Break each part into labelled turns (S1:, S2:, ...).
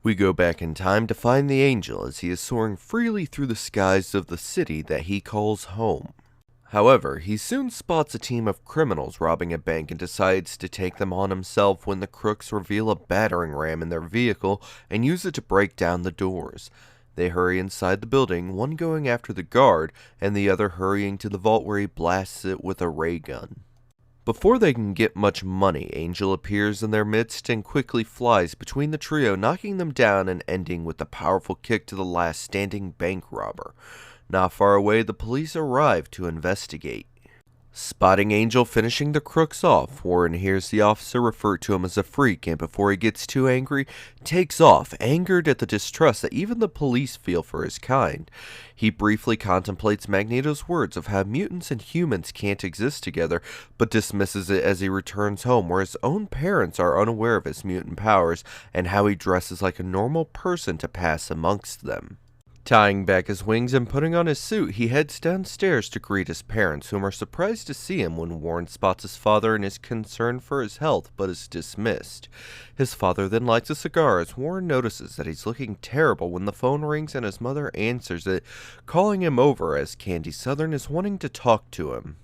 S1: We go back in time to find the angel as he is soaring freely through the skies of the city that he calls home. However, he soon spots a team of criminals robbing a bank and decides to take them on himself when the crooks reveal a battering ram in their vehicle and use it to break down the doors. They hurry inside the building, one going after the guard and the other hurrying to the vault where he blasts it with a ray gun. Before they can get much money, Angel appears in their midst and quickly flies between the trio, knocking them down and ending with a powerful kick to the last standing bank robber. Not far away, the police arrive to investigate. Spotting Angel finishing the crooks off, Warren hears the officer refer to him as a freak, and before he gets too angry, takes off, angered at the distrust that even the police feel for his kind. He briefly contemplates Magneto's words of how mutants and humans can't exist together, but dismisses it as he returns home where his own parents are unaware of his mutant powers and how he dresses like a normal person to pass amongst them. Tying back his wings and putting on his suit, he heads downstairs to greet his parents, whom are surprised to see him when Warren spots his father and is concerned for his health, but is dismissed. His father then lights a cigar as Warren notices that he's looking terrible when the phone rings and his mother answers it, calling him over as Candy Southern is wanting to talk to him.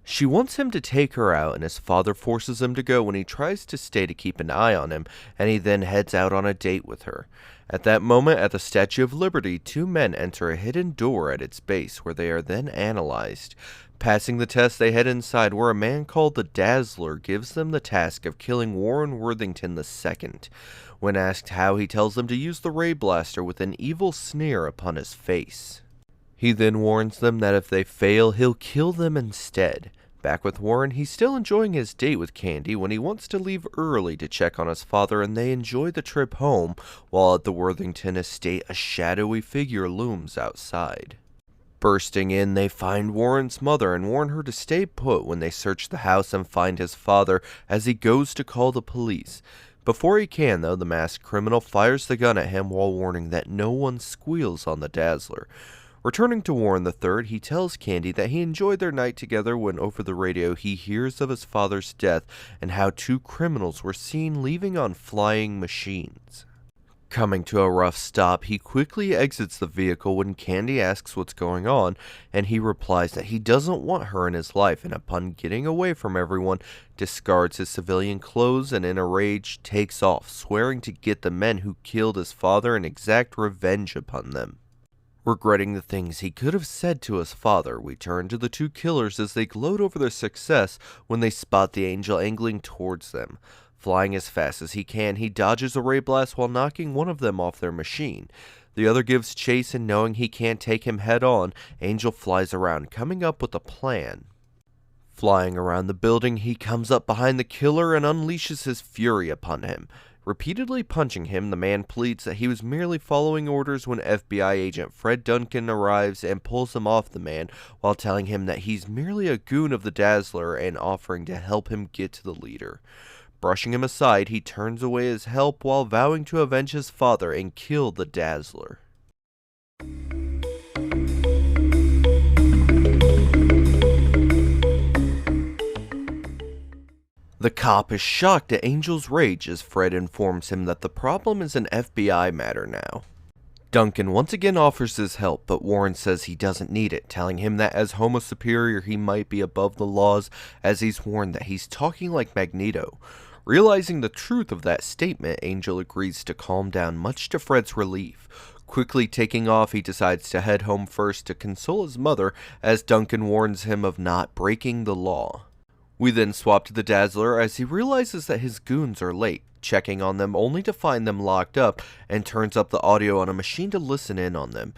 S1: She wants him to take her out, and his father forces him to go when he tries to stay to keep an eye on him, and he then heads out on a date with her. At that moment, at the Statue of Liberty, two men enter a hidden door at its base, where they are then analyzed. Passing the test, they head inside, where a man called the Dazzler gives them the task of killing Warren Worthington II. When asked how, he tells them to use the Ray Blaster with an evil sneer upon his face. He then warns them that if they fail, he'll kill them instead. Back with Warren, he's still enjoying his date with Candy when he wants to leave early to check on his father, and they enjoy the trip home, while at the Worthington estate a shadowy figure looms outside. Bursting in, they find Warren's mother and warn her to stay put when they search the house and find his father as he goes to call the police. Before he can, though, the masked criminal fires the gun at him while warning that no one squeals on the Dazzler. Returning to Warren III, he tells Candy that he enjoyed their night together when over the radio he hears of his father's death and how two criminals were seen leaving on flying machines. Coming to a rough stop, he quickly exits the vehicle when Candy asks what's going on, and he replies that he doesn't want her in his life, and upon getting away from everyone, discards his civilian clothes and in a rage takes off, swearing to get the men who killed his father and exact revenge upon them. Regretting the things he could have said to his father, we turn to the two killers as they gloat over their success when they spot the angel angling towards them. Flying as fast as he can, he dodges a ray blast while knocking one of them off their machine. The other gives chase, and knowing he can't take him head on, Angel flies around, coming up with a plan. Flying around the building, he comes up behind the killer and unleashes his fury upon him. Repeatedly punching him, the man pleads that he was merely following orders when FBI agent Fred Duncan arrives and pulls him off the man while telling him that he's merely a goon of the Dazzler and offering to help him get to the leader. Brushing him aside, he turns away his help while vowing to avenge his father and kill the Dazzler. The cop is shocked at Angel's rage as Fred informs him that the problem is an FBI matter now. Duncan once again offers his help, but Warren says he doesn't need it, telling him that as Homo Superior he might be above the laws, as he's warned that he's talking like Magneto. Realizing the truth of that statement, Angel agrees to calm down, much to Fred's relief. Quickly taking off, he decides to head home first to console his mother, as Duncan warns him of not breaking the law. We then swap to the Dazzler as he realizes that his goons are late, checking on them only to find them locked up, and turns up the audio on a machine to listen in on them.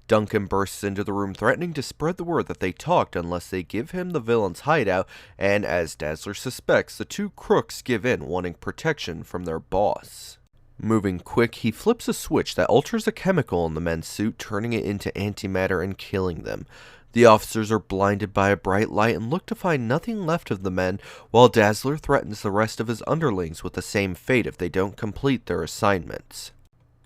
S1: Duncan bursts into the room threatening to spread the word that they talked unless they give him the villain's hideout, and as Dazzler suspects, the two crooks give in, wanting protection from their boss. Moving quick, he flips a switch that alters a chemical in the men's suit, turning it into antimatter and killing them. The officers are blinded by a bright light and look to find nothing left of the men, while Dazzler threatens the rest of his underlings with the same fate if they don't complete their assignments.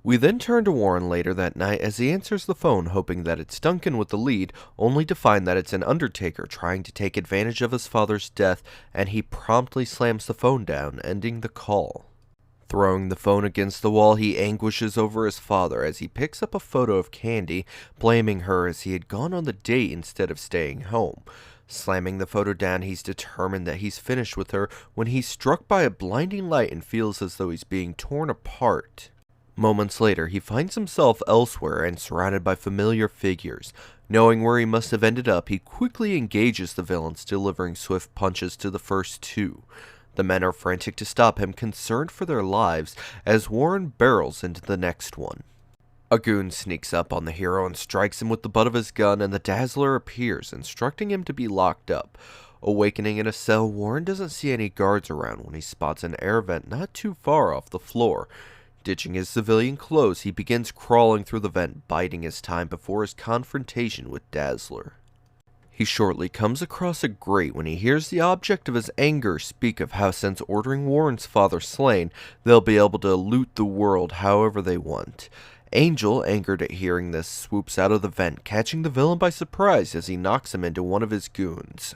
S1: We then turn to Warren later that night as he answers the phone hoping that it's Duncan with the lead, only to find that it's an Undertaker trying to take advantage of his father's death, and he promptly slams the phone down, ending the call. Throwing the phone against the wall, he anguishes over his father as he picks up a photo of Candy, blaming her as he had gone on the date instead of staying home. Slamming the photo down, he's determined that he's finished with her when he's struck by a blinding light and feels as though he's being torn apart. Moments later, he finds himself elsewhere and surrounded by familiar figures. Knowing where he must have ended up, he quickly engages the villains, delivering swift punches to the first two. The men are frantic to stop him, concerned for their lives, as Warren barrels into the next one. A goon sneaks up on the hero and strikes him with the butt of his gun, and the Dazzler appears, instructing him to be locked up. Awakening in a cell, Warren doesn't see any guards around when he spots an air vent not too far off the floor. Ditching his civilian clothes, he begins crawling through the vent, biding his time before his confrontation with Dazzler. He shortly comes across a grate when he hears the object of his anger speak of how since ordering Warren's father slain, they'll be able to loot the world however they want. Angel, angered at hearing this, swoops out of the vent, catching the villain by surprise as he knocks him into one of his goons.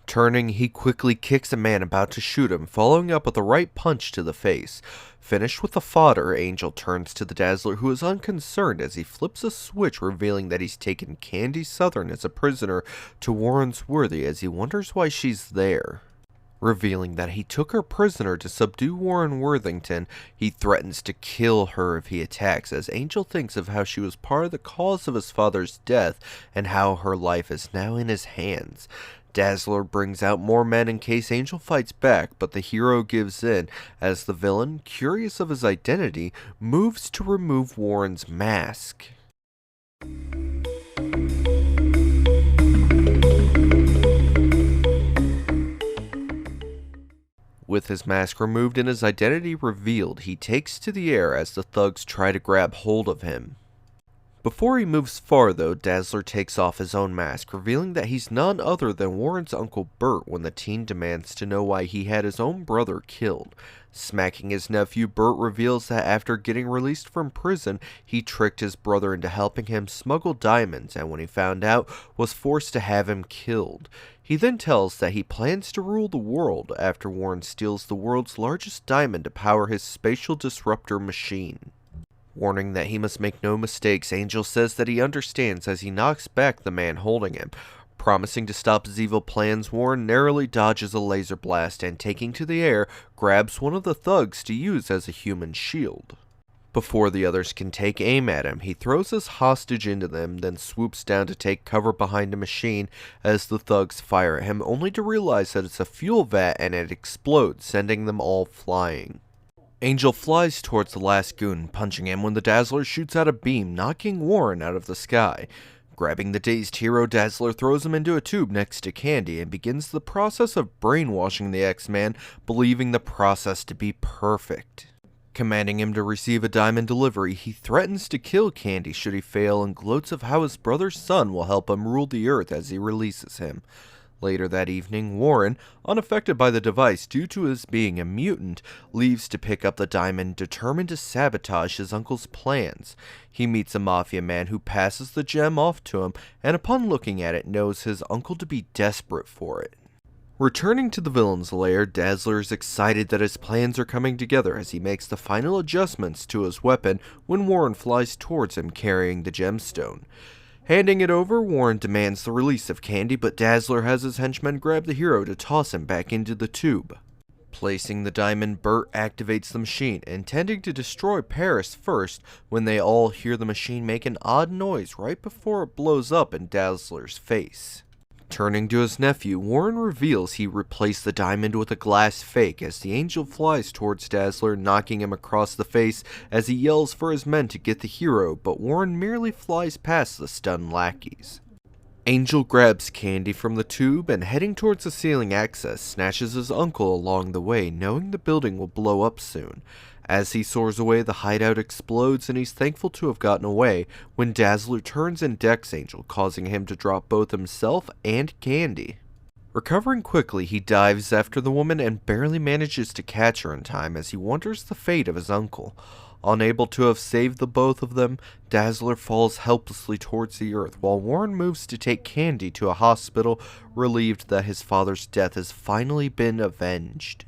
S1: Turning, he quickly kicks a man about to shoot him, following up with a right punch to the face. Finished with the fodder, Angel turns to the Dazzler, who is unconcerned as he flips a switch, revealing that he's taken Candy Southern as a prisoner to Warren's Worthy as he wonders why she's there. Revealing that he took her prisoner to subdue Warren Worthington, he threatens to kill her if he attacks, as Angel thinks of how she was part of the cause of his father's death and how her life is now in his hands. Dazzler brings out more men in case Angel fights back, but the hero gives in as the villain, curious of his identity, moves to remove Warren's mask. With his mask removed and his identity revealed, he takes to the air as the thugs try to grab hold of him. Before he moves far, though, Dazzler takes off his own mask, revealing that he's none other than Warren's Uncle Bert when the teen demands to know why he had his own brother killed. Smacking his nephew, Bert reveals that after getting released from prison, he tricked his brother into helping him smuggle diamonds, and when he found out, was forced to have him killed. He then tells that he plans to rule the world after Warren steals the world's largest diamond to power his spatial disruptor machine. Warning that he must make no mistakes, Angel says that he understands as he knocks back the man holding him. Promising to stop his evil plans, Warren narrowly dodges a laser blast and, taking to the air, grabs one of the thugs to use as a human shield. Before the others can take aim at him, he throws his hostage into them, then swoops down to take cover behind a machine as the thugs fire at him, only to realize that it's a fuel vat and it explodes, sending them all flying. Angel flies towards the last goon, punching him when the Dazzler shoots out a beam, knocking Warren out of the sky. Grabbing the dazed hero, Dazzler throws him into a tube next to Candy and begins the process of brainwashing the X-Man, believing the process to be perfect. Commanding him to receive a diamond delivery, he threatens to kill Candy should he fail and gloats of how his brother's son will help him rule the earth as he releases him. Later that evening, Warren, unaffected by the device due to his being a mutant, leaves to pick up the diamond, determined to sabotage his uncle's plans. He meets a mafia man who passes the gem off to him, and upon looking at it, knows his uncle to be desperate for it. Returning to the villain's lair, Dazzler is excited that his plans are coming together as he makes the final adjustments to his weapon when Warren flies towards him carrying the gemstone. Handing it over, Warren demands the release of Candy, but Dazzler has his henchmen grab the hero to toss him back into the tube. Placing the diamond, Bert activates the machine, intending to destroy Paris first when they all hear the machine make an odd noise right before it blows up in Dazzler's face. Turning to his nephew, Warren reveals he replaced the diamond with a glass fake as the Angel flies towards Dazzler, knocking him across the face as he yells for his men to get the hero, but Warren merely flies past the stunned lackeys. Angel grabs Candy from the tube and, heading towards the ceiling access, snatches his uncle along the way, knowing the building will blow up soon. As he soars away, the hideout explodes and he's thankful to have gotten away when Dazzler turns and decks Angel, causing him to drop both himself and Candy. Recovering quickly, he dives after the woman and barely manages to catch her in time as he wonders the fate of his uncle. Unable to have saved the both of them, Dazzler falls helplessly towards the earth while Warren moves to take Candy to a hospital, relieved that his father's death has finally been avenged.